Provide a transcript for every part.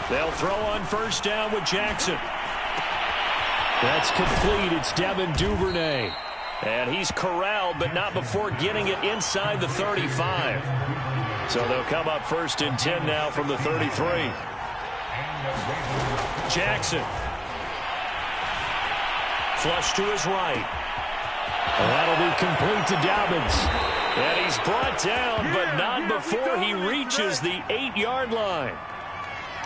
They'll throw on first down with Jackson. That's complete. It's Devin Duvernay. And he's corralled, but not before getting it inside the 35. So they'll come up first and 10 now from the 33. Jackson. Flush to his right. And that'll be complete to Dobbins. And he's brought down, but not before he reaches the 8-yard line.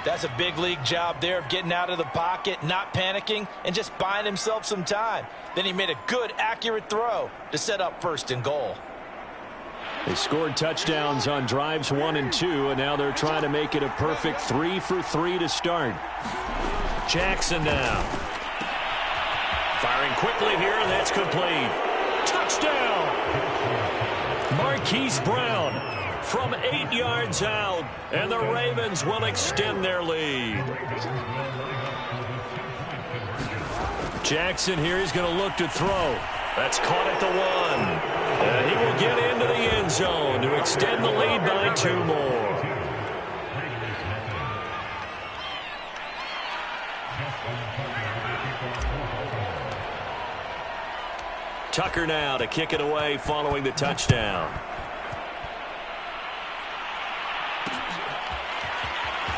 That's a big league job there of getting out of the pocket, not panicking, and just buying himself some time. Then he made a good, accurate throw to set up first and goal. They scored touchdowns on drives 1 and 2, and now they're trying to make it a perfect 3 for 3 to start. Jackson now. Firing quickly here, and that's complete. Touchdown! Marquise Brown from 8 yards out, and the Ravens will extend their lead. Jackson here is going to look to throw. That's caught at the 1. And he will get into the end zone to extend the lead by 2 more. Tucker now to kick it away following the touchdown.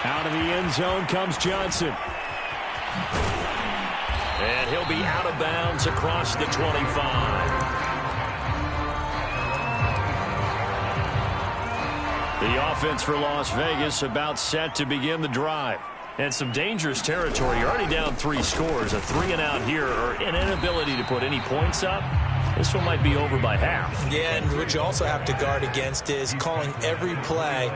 Out of the end zone comes Johnson. And he'll be out of bounds across the 25. The offense for Las Vegas about set to begin the drive. And some dangerous territory. You're already down 3 scores. A 3-and-out here, or an inability to put any points up. This one might be over by half. Yeah, and what you also have to guard against is calling every play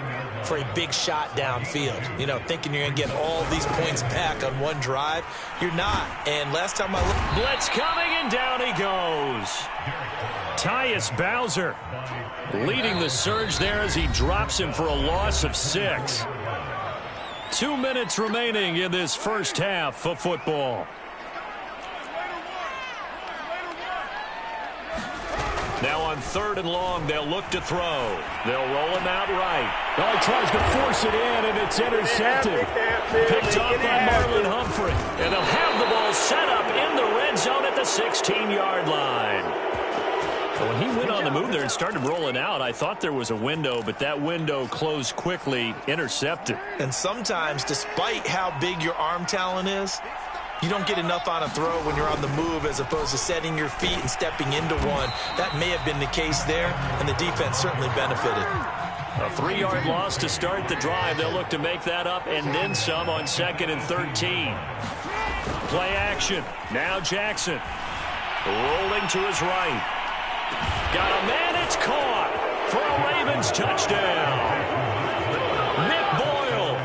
for a big shot downfield. You know, thinking you're going to get all these points back on one drive. You're not. And last time I looked... Blitz coming, and down he goes. Tyus Bowser leading the surge there as he drops him for a loss of 6. 2 minutes remaining in this first half of football. Now on 3rd and long, they'll look to throw. They'll roll him out right. Oh, he tries to force it in, and it's intercepted. Picked off by Marlon Humphrey. And they'll have the ball set up in the red zone at the 16-yard line. When he went on the move there and started rolling out, I thought there was a window, but that window closed quickly, intercepted. And sometimes, despite how big your arm talent is, you don't get enough on a throw when you're on the move as opposed to setting your feet and stepping into one. That may have been the case there, and the defense certainly benefited. A 3-yard loss to start the drive. They'll look to make that up and then some on 2nd and 13. Play action. Now Jackson. Rolling to his right. Got a man. It's caught for a Ravens touchdown. Nick Boyle.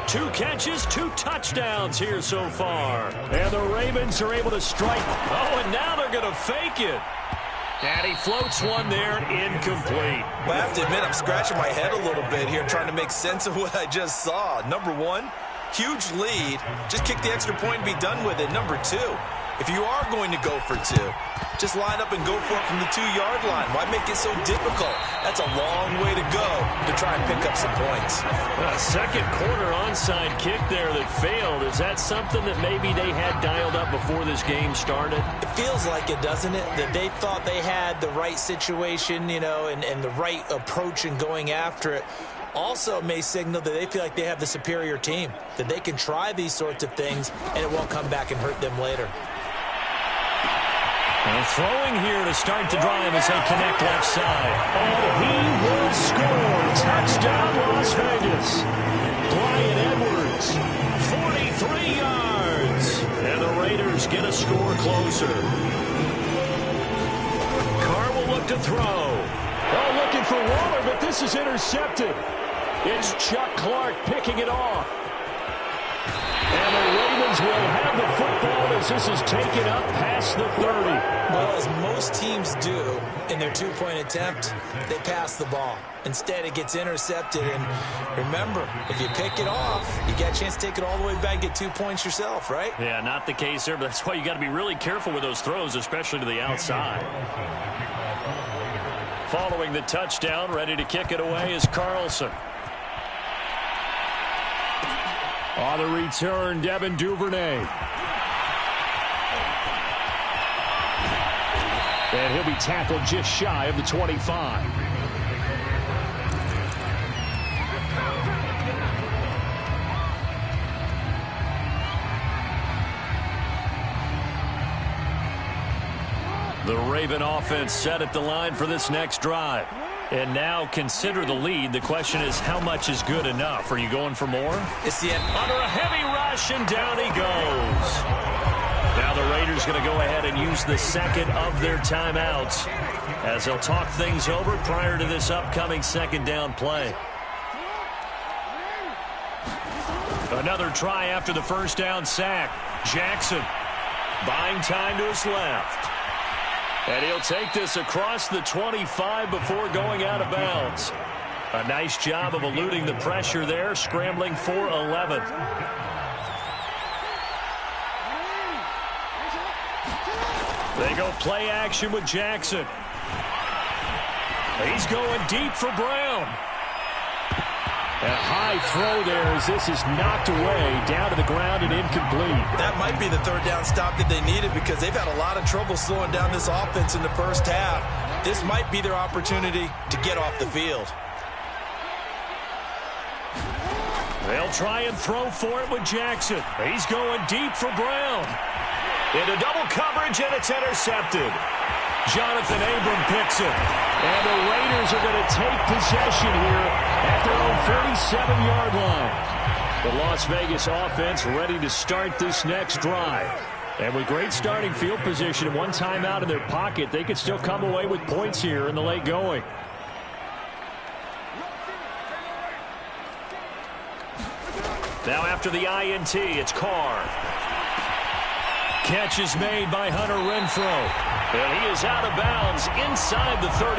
2 catches, 2 touchdowns here so far. And the Ravens are able to strike. Oh, and now they're going to fake it. And he floats one there, incomplete. Well, I have to admit, I'm scratching my head a little bit here trying to make sense of what I just saw. Number 1, huge lead. Just kick the extra point and be done with it. Number 2, if you are going to go for 2, just line up and go for it from the 2-yard line. Why make it so difficult? That's a long way to go to try and pick up some points. A second quarter onside kick there that failed. Is that something that maybe they had dialed up before this game started? It feels like it, doesn't it? That they thought they had the right situation, you know, and the right approach in going after it. Also may signal that they feel like they have the superior team, that they can try these sorts of things and it won't come back and hurt them later. And throwing here to start the drive as they connect left side. And he will score. Touchdown, Las Vegas. Bryan Edwards, 43 yards. And the Raiders get a score closer. Carr will look to throw. Oh, looking for Waller, but this is intercepted. It's Chuck Clark picking it off. And the Ravens will have the football as this is taken up past the 30. Well, as most teams do in their 2-point attempt, they pass the ball. Instead, it gets intercepted. And remember, if you pick it off, you get a chance to take it all the way back and get 2 points yourself, right? Yeah, not the case there, but that's why you got to be really careful with those throws, especially to the outside. Following the touchdown, ready to kick it away is Carlson. On the return, Devin Duvernay. And he'll be tackled just shy of the 25. The Raven offense set at the line for this next drive. And now consider the lead. The question is, how much is good enough? Are you going for more? It's the end. Under a heavy rush, and down he goes. Now the Raiders going to go ahead and use the second of their timeouts as they'll talk things over prior to this upcoming second down play. Another try after the first down sack. Jackson buying time to his left. And he'll take this across the 25 before going out of bounds. A nice job of eluding the pressure there, scrambling for 11. They go play action with Jackson. He's going deep for Brown. A high throw there as this is knocked away, down to the ground and incomplete. That might be the third down stop that they needed because they've had a lot of trouble slowing down this offense in the first half. This might be their opportunity to get off the field. They'll try and throw for it with Jackson. He's going deep for Brown. Into double coverage, and it's intercepted. Jonathan Abram picks it. And the Raiders are going to take possession here at their own 37-yard line. The Las Vegas offense ready to start this next drive. And with great starting field position and one timeout in their pocket, they could still come away with points here in the late going. Now after the INT, it's Carr. Catch is made by Hunter Renfrow. And he is out of bounds inside the 35.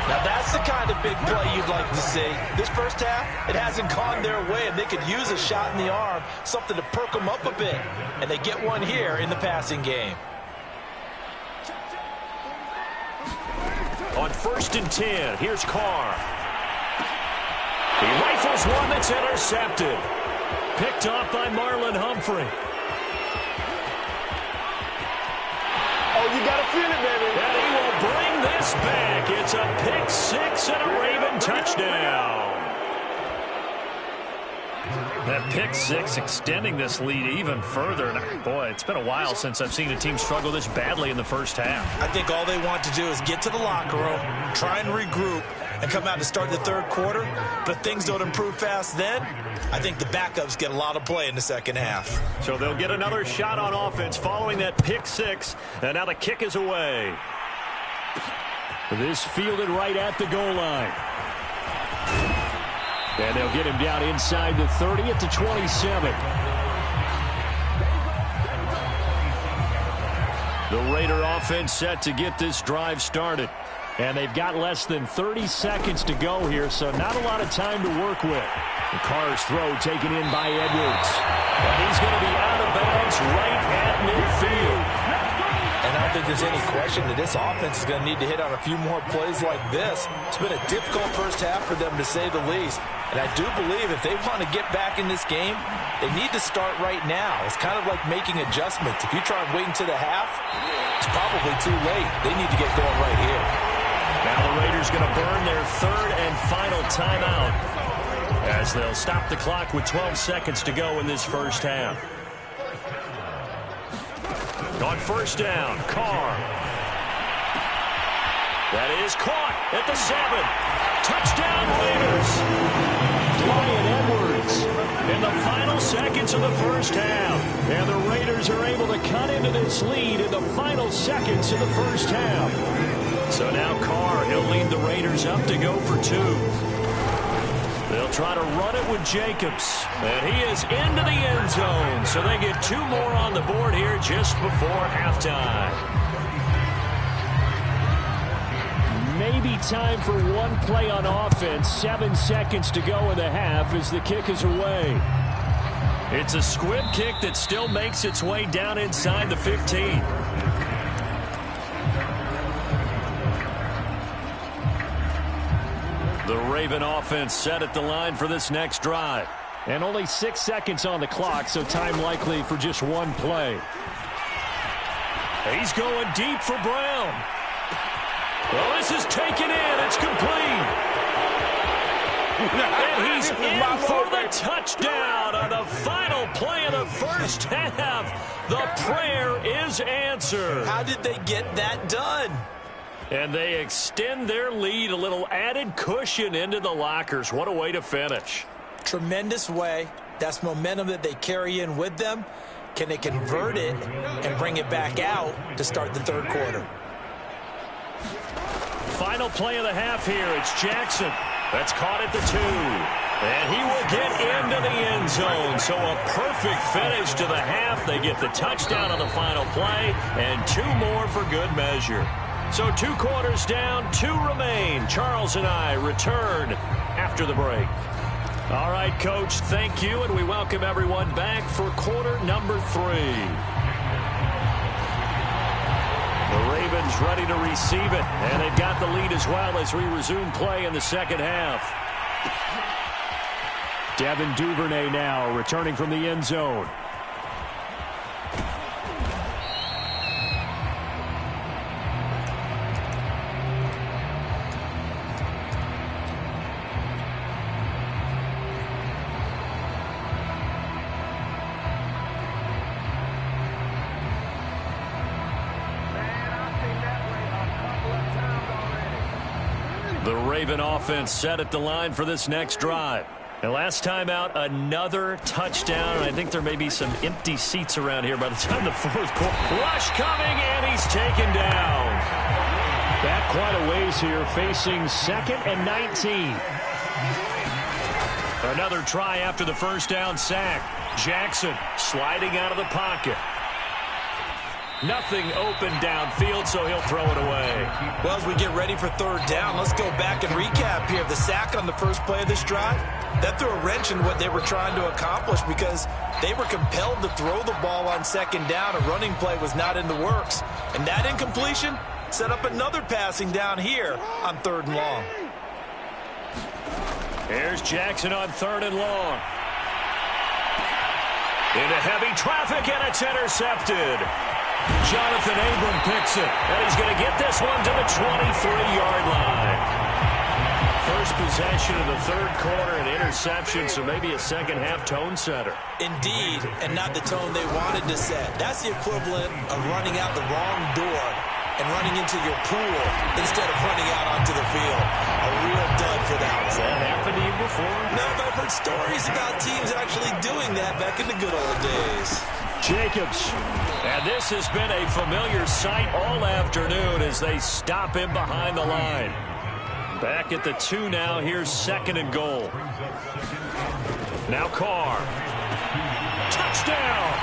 Now that's the kind of big play you'd like to see. This first half, it hasn't gone their way, and they could use a shot in the arm, something to perk them up a bit. And they get one here in the passing game. On 1st and 10, here's Carr. He rifles one that's intercepted. Picked off by Marlon Humphrey. Oh, you got to feel it, baby. And he will bring this back. It's a pick six and a Raven touchdown. That pick six extending this lead even further. And boy, it's been a while since I've seen a team struggle this badly in the first half. I think all they want to do is get to the locker room, try and regroup, and come out to start the third quarter. But if things don't improve fast then, I think the backups get a lot of play in the second half. So they'll get another shot on offense following that pick six. And now the kick is away. This fielded right at the goal line. And they'll get him down inside the 30 at the 27. The Raider offense set to get this drive started. And they've got less than 30 seconds to go here, so not a lot of time to work with. The Carr's throw taken in by Edwards. And he's going to be out of bounds right at midfield. And I don't think there's any question that this offense is going to need to hit on a few more plays like this. It's been a difficult first half for them, to say the least. And I do believe if they want to get back in this game, they need to start right now. It's kind of like making adjustments. If you try and wait until the half, it's probably too late. They need to get going right here. Now the Raiders going to burn their third and final timeout as they'll stop the clock with 12 seconds to go in this first half. On 1st down, Carr. That is caught at the 7. Touchdown Raiders. Bryan Edwards in the final seconds of the first half. And the Raiders are able to cut into this lead in the final seconds of the first half. So now Carr, he'll lead the Raiders up to go for 2. They'll try to run it with Jacobs. And he is into the end zone. So they get 2 more on the board here just before halftime. Maybe time for one play on offense. 7 seconds to go in the half as the kick is away. It's a squib kick that still makes its way down inside the 15. The Raven offense set at the line for this next drive. And only 6 seconds on the clock, so time likely for just one play. He's going deep for Brown. Well, this is taken in. It's complete. And he's in for the touchdown on the final play of the first half. The prayer is answered. How did they get that done? And they extend their lead, a little added cushion into the lockers. What a way to finish. Tremendous way. That's momentum that they carry in with them. Can they convert it and bring it back out to start the third quarter? Final play of the half here. It's Jackson. That's caught at the 2. And he will get into the end zone. So a perfect finish to the half. They get the touchdown on the final play and 2 more for good measure. So 2 quarters down, 2 remain. Charles and I return after the break. All right, Coach, thank you, and we welcome everyone back for quarter number 3. The Ravens ready to receive it, and they've got the lead as well as we resume play in the second half. Devin Duvernay now returning from the end zone. The Raven offense set at the line for this next drive. And last time out, another touchdown. I think there may be some empty seats around here by the time the fourth quarter. Rush coming, and he's taken down. Back quite a ways here, facing 2nd and 19. Another try after the first down sack. Jackson sliding out of the pocket. Nothing open downfield, so he'll throw it away. Well, as we get ready for third down, let's go back and recap here. The sack on the first play of this drive, that threw a wrench in what they were trying to accomplish because they were compelled to throw the ball on second down. A running play was not in the works. And that incompletion set up another passing down here on 3rd and long. Here's Jackson on 3rd and long. Into heavy traffic, and it's intercepted. Jonathan Abram picks it, and he's going to get this one to the 23-yard line. First possession of the third quarter, an interception, so maybe a second-half tone setter. Indeed, and not the tone they wanted to set. That's the equivalent of running out the wrong door and running into your pool instead of running out onto the field. A real dud for that. Has that happened to you before? No, but I've heard stories about teams actually doing that back in the good old days. Jacobs. And this has been a familiar sight all afternoon as they stop him behind the line. Back at the 2 now. Here's 2nd and goal. Now Carr. Touchdown!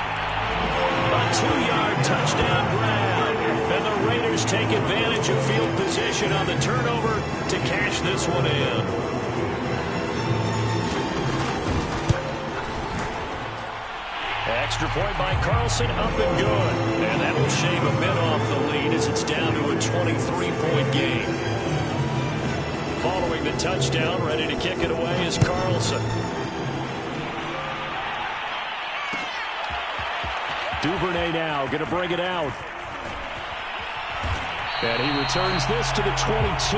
A 2-yard touchdown grab. And the Raiders take advantage of field position on the turnover to cash this one in. Extra point by Carlson, up and good. And that will shave a bit off the lead as it's down to a 23-point game. Following the touchdown, ready to kick it away is Carlson. Duvernay now going to bring it out. And he returns this to the 22.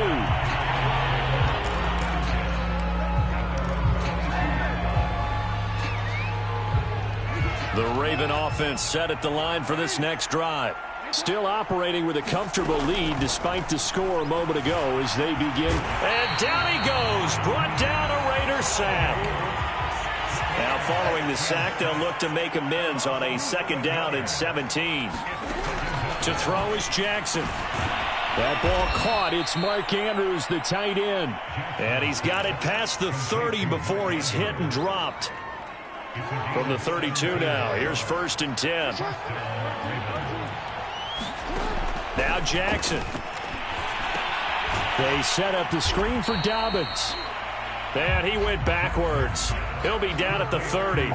The Raven offense set at the line for this next drive. Still operating with a comfortable lead despite the score a moment ago as they begin. And down he goes. Brought down a Raider sack. Now following the sack, they'll look to make amends on a 2nd down and 17. To throw is Jackson. That ball caught. It's Mark Andrews, the tight end. And he's got it past the 30 before he's hit and dropped. From the 32 now, here's 1st and 10. Now Jackson. They set up the screen for Dobbins. And he went backwards. He'll be down at the 30.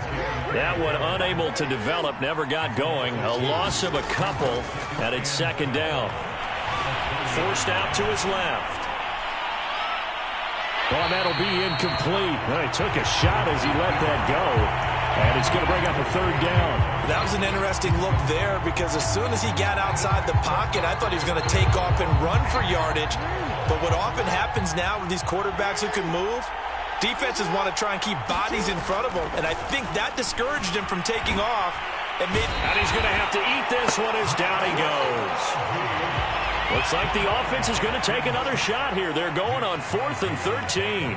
That one unable to develop, never got going. A loss of a couple, and it's 2nd down. Forced out to his left. Oh, that'll be incomplete. Well, he took a shot as he let that go. And it's going to bring up a third down. That was an interesting look there because as soon as he got outside the pocket, I thought he was going to take off and run for yardage. But what often happens now with these quarterbacks who can move, defenses want to try and keep bodies in front of them. And I think that discouraged him from taking off. And he's going to have to eat this one as down he goes. Looks like the offense is going to take another shot here. They're going on 4th and 13.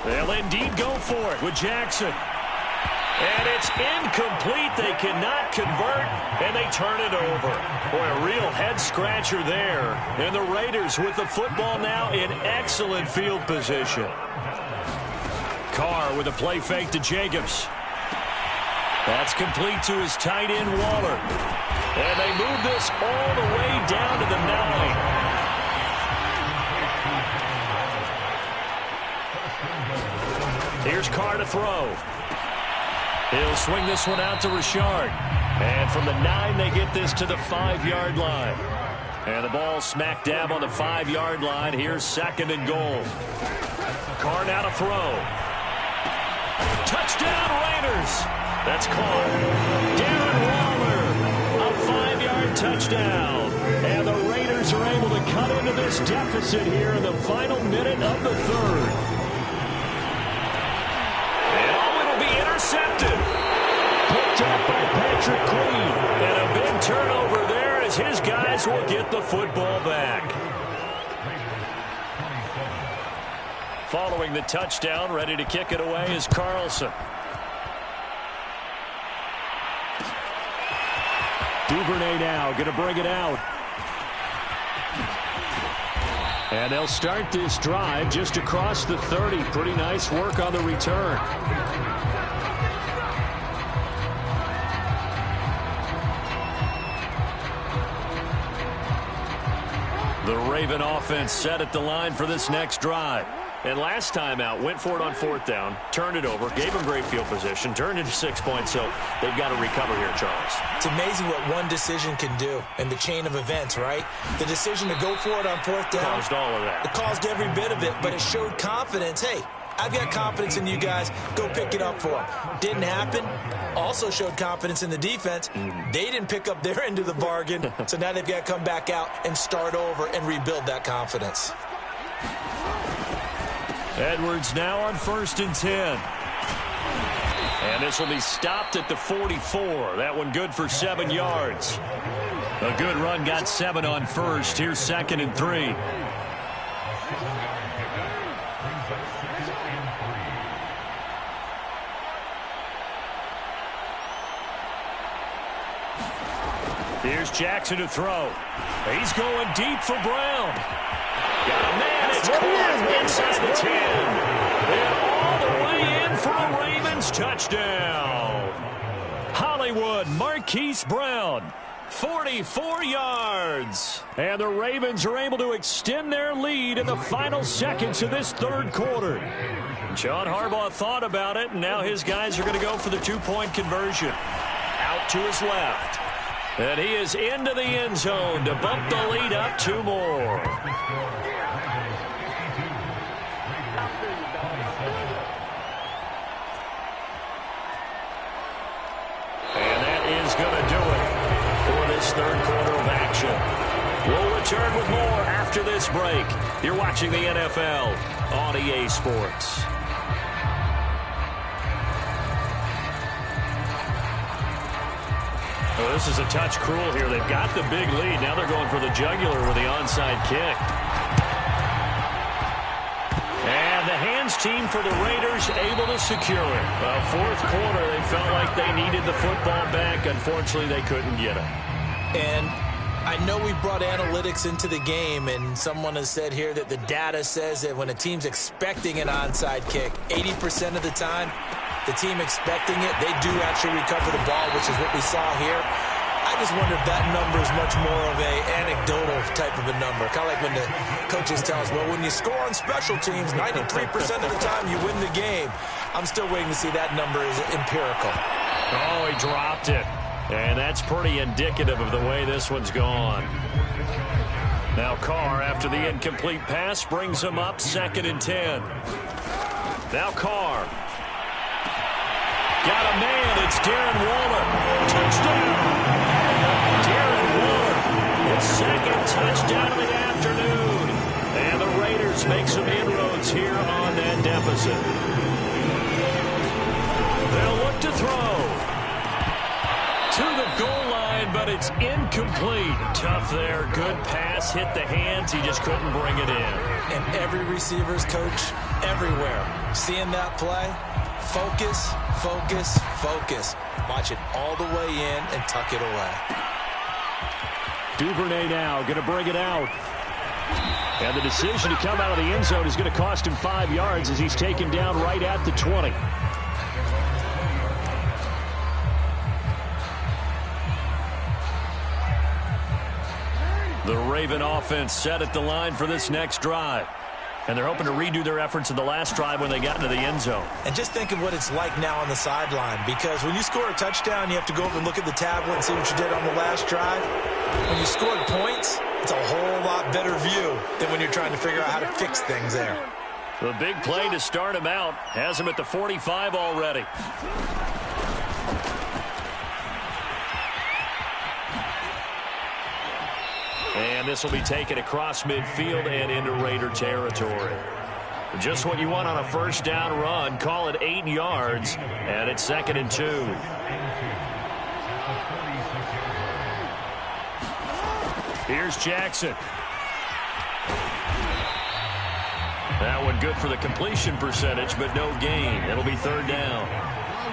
They'll indeed go for it with Jackson. And it's incomplete. They cannot convert, and they turn it over. Boy, a real head-scratcher there. And the Raiders with the football now in excellent field position. Carr with a play fake to Jacobs. That's complete to his tight end, Waller. And they move this all the way down to the 9. Here's Carr to throw. He'll swing this one out to Richard. And from the 9, they get this to the 5-yard line. And the ball smack dab on the 5-yard line. Here's 2nd and goal. Carr now to throw. Touchdown, Raiders. That's caught. Darren Waller, a 5-yard touchdown. And the Raiders are able to cut into this deficit here in the final minute of the 3rd. Intercepted. Picked up by Patrick Queen. And a big turnover there as his guys will get the football back. Following the touchdown, ready to kick it away is Carlson. Duvernay now going to bring it out. And they'll start this drive just across the 30. Pretty nice work on the return. The Raven offense set at the line for this next drive. And last time out, went for it on 4th down, turned it over, gave them great field position, turned into 6 points, so they've got to recover here, Charles. It's amazing what one decision can do in the chain of events, right? The decision to go for it on 4th down. Caused all of that. It caused every bit of it, but it showed confidence. Hey, I've got confidence in you guys. Go pick it up for them. Didn't happen. Also showed confidence in the defense. They didn't pick up their end of the bargain, so now they've got to come back out and start over and rebuild that confidence. Edwards now on 1st and 10. And this will be stopped at the 44. That one good for 7 yards. A good run got 7 on 1st. Here's 2nd and 3. Here's Jackson to throw. He's going deep for Brown. Got a man. It's caught inside the 10. And all the way in for a Ravens touchdown. Hollywood Marquise Brown. 44 yards. And the Ravens are able to extend their lead in the final seconds of this 3rd quarter. John Harbaugh thought about it, and now his guys are going to go for the 2-point conversion. Out to his left. And he is into the end zone to bump the lead up 2 more. And that is going to do it for this 3rd quarter of action. We'll return with more after this break. You're watching the NFL on EA Sports. Well, this is a touch cruel here. They've got the big lead. Now they're going for the jugular with the onside kick. And the hands team for the Raiders able to secure it. Well, 4th quarter, they felt like they needed the football back. Unfortunately, they couldn't get it. And I know we brought analytics into the game, and someone has said here that the data says that when a team's expecting an onside kick, 80% of the time, the team expecting it, they do actually recover the ball, which is what we saw here. I just wonder if that number is much more of a anecdotal type of a number. Kind of like when the coaches tell us, well, when you score on special teams, 93% of the time you win the game. I'm still waiting to see that number is empirical. Oh, he dropped it. And that's pretty indicative of the way this one's gone. Now Carr, after the incomplete pass, brings him up 2nd and 10. Now Carr. Got a man. It's Darren Waller. Touchdown. Darren Waller, his 2nd touchdown of the afternoon. And the Raiders make some inroads here on that deficit. They'll look to throw. To the goal line, but it's incomplete. Tough there. Good pass. Hit the hands. He just couldn't bring it in. And every receiver's coach everywhere. Seeing that play, focus, focus, focus. Watch it all the way in and tuck it away. Duvernay now going to bring it out. And the decision to come out of the end zone is going to cost him 5 yards as he's taken down right at the 20. The Raven offense set at the line for this next drive. And they're hoping to redo their efforts in the last drive when they got into the end zone. And just think of what it's like now on the sideline, because when you score a touchdown, you have to go over and look at the tablet and see what you did on the last drive. When you scored points, it's a whole lot better view than when you're trying to figure out how to fix things there. The big play to start him out has him at the 45 already. And this will be taken across midfield and into Raider territory. Just what you want on a first down run. Call it 8 yards, and it's 2nd and 2. Here's Jackson. That one good for the completion percentage, but no gain. It'll be 3rd down.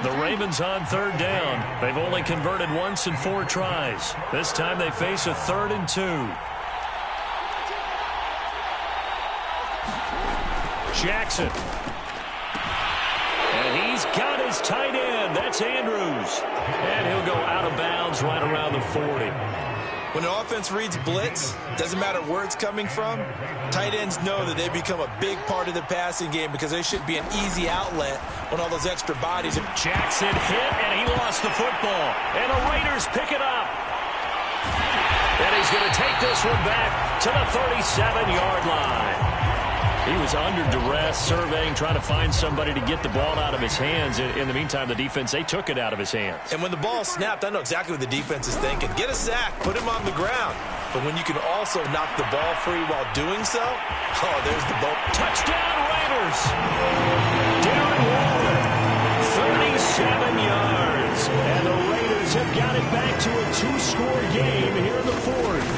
The Ravens on 3rd down. They've only converted once in 4 tries. This time they face a 3rd and 2. Jackson. And he's got his tight end. That's Andrews. And he'll go out of bounds right around the 40. When an offense reads blitz, doesn't matter where it's coming from, tight ends know that they become a big part of the passing game because they should be an easy outlet when all those extra bodies are. Jackson hit, and he lost the football. And the Raiders pick it up. And he's going to take this one back to the 37-yard line. He was under duress, surveying, trying to find somebody to get the ball out of his hands. In the meantime, the defense, they took it out of his hands. And when the ball snapped, I know exactly what the defense is thinking. Get a sack, put him on the ground. But when you can also knock the ball free while doing so, oh, there's the ball. Touchdown, Raiders! Darren Waller, 37 yards. And the Raiders have got it back to a 2-score game here in the 4th.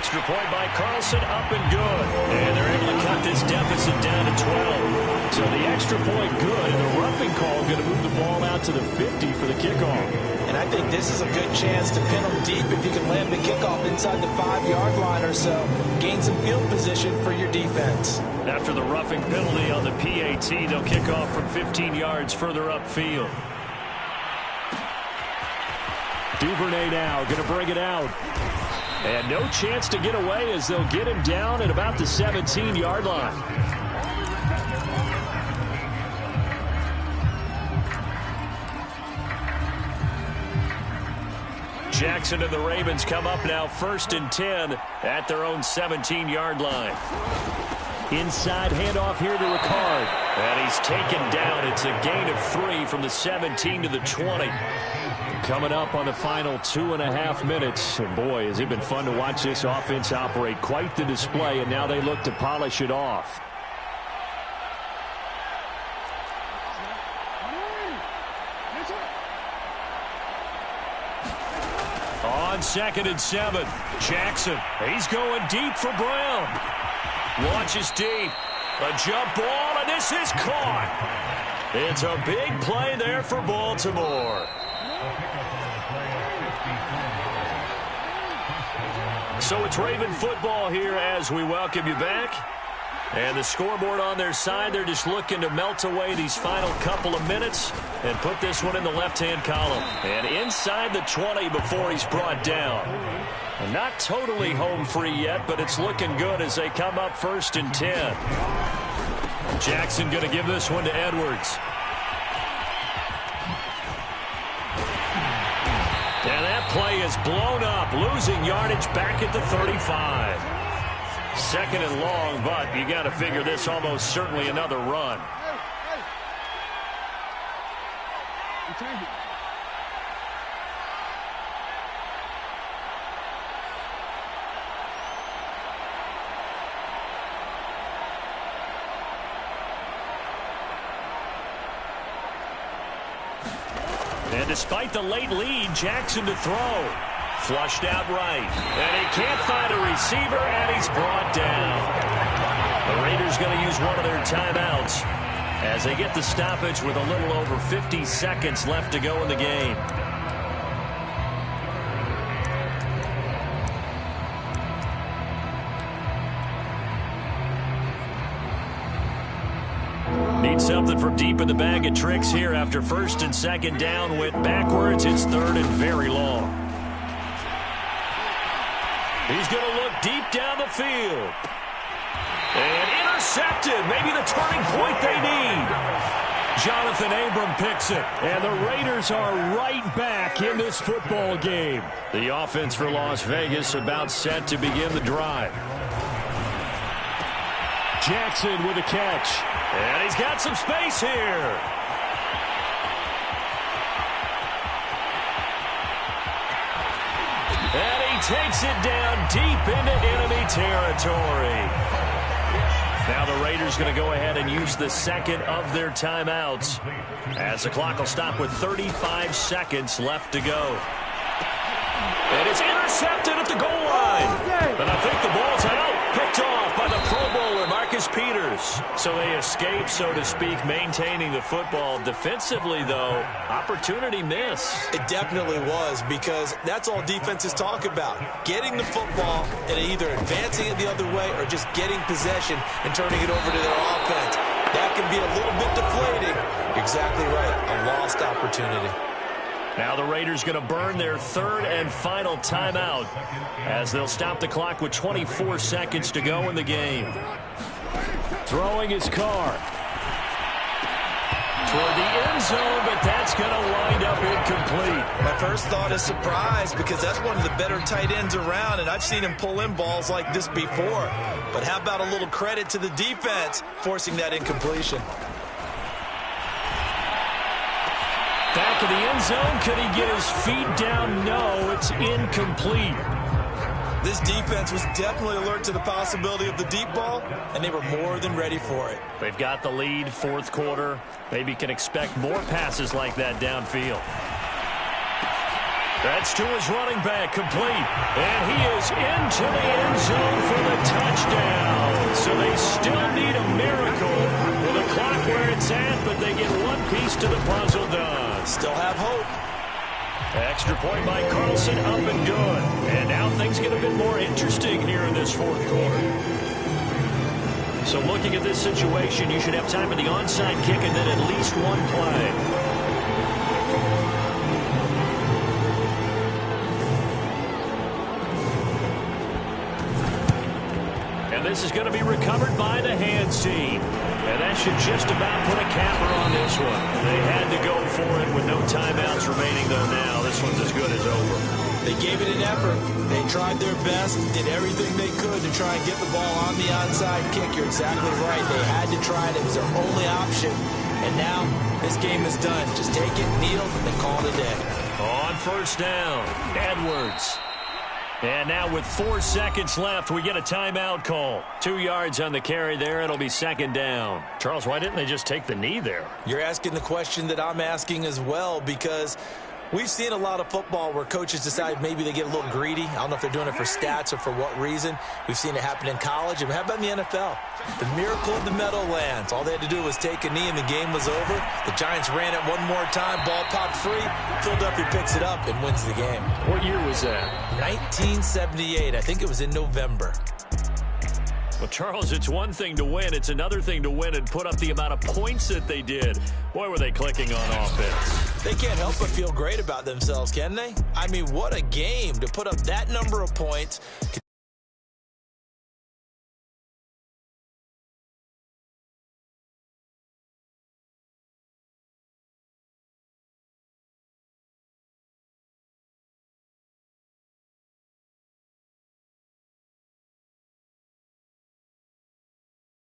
Extra point by Carlson, up and good. And they're able to cut this deficit down to 12. So the extra point good, and the roughing call going to move the ball out to the 50 for the kickoff. And I think this is a good chance to pin them deep if you can land the kickoff inside the 5-yard line or so. Gain some field position for your defense. After the roughing penalty on the PAT, they'll kick off from 15 yards further upfield. Duvernay now going to bring it out. And no chance to get away as they'll get him down at about the 17-yard line. Jackson and the Ravens come up now 1st and 10 at their own 17-yard line. Inside handoff here to Ricard. And he's taken down. It's a gain of 3 from the 17 to the 20. Coming up on the final 2.5 minutes. And boy, has it been fun to watch this offense operate. Quite the display, and now they look to polish it off. On 2nd and 7, Jackson. He's going deep for Brown. Launches deep. A jump ball, and this is caught. It's a big play there for Baltimore. So it's Raven football here as we welcome you back. And the scoreboard on their side, they're just looking to melt away these final couple of minutes and put this one in the left-hand column. And inside the 20 before he's brought down. And not totally home free yet, but it's looking good as they come up 1st and 10. Jackson going to give this one to Edwards. Play is blown up, losing yardage back at the 35. Second and long, but you got to figure this almost certainly another run. And despite the late lead, Jackson to throw. Flushed out right. And he can't find a receiver, and he's brought down. The Raiders going to use one of their timeouts as they get the stoppage with a little over 50 seconds left to go in the game. Need something from deep in the bag of tricks here after first and second down. Went backwards. It's third and very long. He's going to look deep down the field. And intercepted. Maybe the turning point they need. Jonathan Abram picks it. And the Raiders are right back in this football game. The offense for Las Vegas about set to begin the drive. Jackson with a catch. And he's got some space here. And he takes it down deep into enemy territory. Now the Raiders going to go ahead and use the second of their timeouts as the clock will stop with 35 seconds left to go. And it's intercepted at the goal line. And I think the ball's out. Picked off by the Pro Bowler, Marcus Peters. So they escape, so to speak, maintaining the football. Defensively, though, opportunity miss. It definitely was, because that's all defenses talk about. Getting the football and either advancing it the other way or just getting possession and turning it over to their offense. That can be a little bit deflating. Exactly right. A lost opportunity. Now the Raiders going to burn their third and final timeout as they'll stop the clock with 24 seconds to go in the game. Throwing his car toward the end zone, but that's going to wind up incomplete. My first thought is surprise, because that's one of the better tight ends around, and I've seen him pull in balls like this before. But how about a little credit to the defense forcing that incompletion? Back of the end zone. Could he get his feet down? No, it's incomplete. This defense was definitely alert to the possibility of the deep ball, and they were more than ready for it. They've got the lead, fourth quarter. Maybe can expect more passes like that downfield. That's to his running back, complete. And he is into the end zone for the touchdown. So they still need a miracle with the clock where it's at, but they get one piece to the puzzle done. Still have hope. Extra point by Carlson, up and good. And now things get a bit more interesting here in this fourth quarter. So looking at this situation, you should have time for the onside kick and then at least one play. And this is going to be recovered by the hands team. And that should just about put a capper on this one. They had to go for it with no timeouts remaining, though now. This one's as good as over. They gave it an effort. They tried their best, did everything they could to try and get the ball on the onside kick. You're exactly right. They had to try it. It was their only option. And now this game is done. Just take it, kneel, and call it a day. On first down, Edwards. And now with 4 seconds left, we get a timeout call. 2 yards on the carry there. It'll be second down. Charles, why didn't they just take the knee there? You're asking the question that I'm asking as well, because we've seen a lot of football where coaches decide maybe they get a little greedy. I don't know if they're doing it for stats or for what reason. We've seen it happen in college. And how about in the NFL? The miracle of the Meadowlands. All they had to do was take a knee and the game was over. The Giants ran it one more time. Ball popped free. Philadelphia picks it up and wins the game. What year was that? 1978. I think it was in November. Well, Charles, it's one thing to win. It's another thing to win and put up the amount of points that they did. Boy, were they clicking on offense. They can't help but feel great about themselves, can they? I mean, what a game to put up that number of points.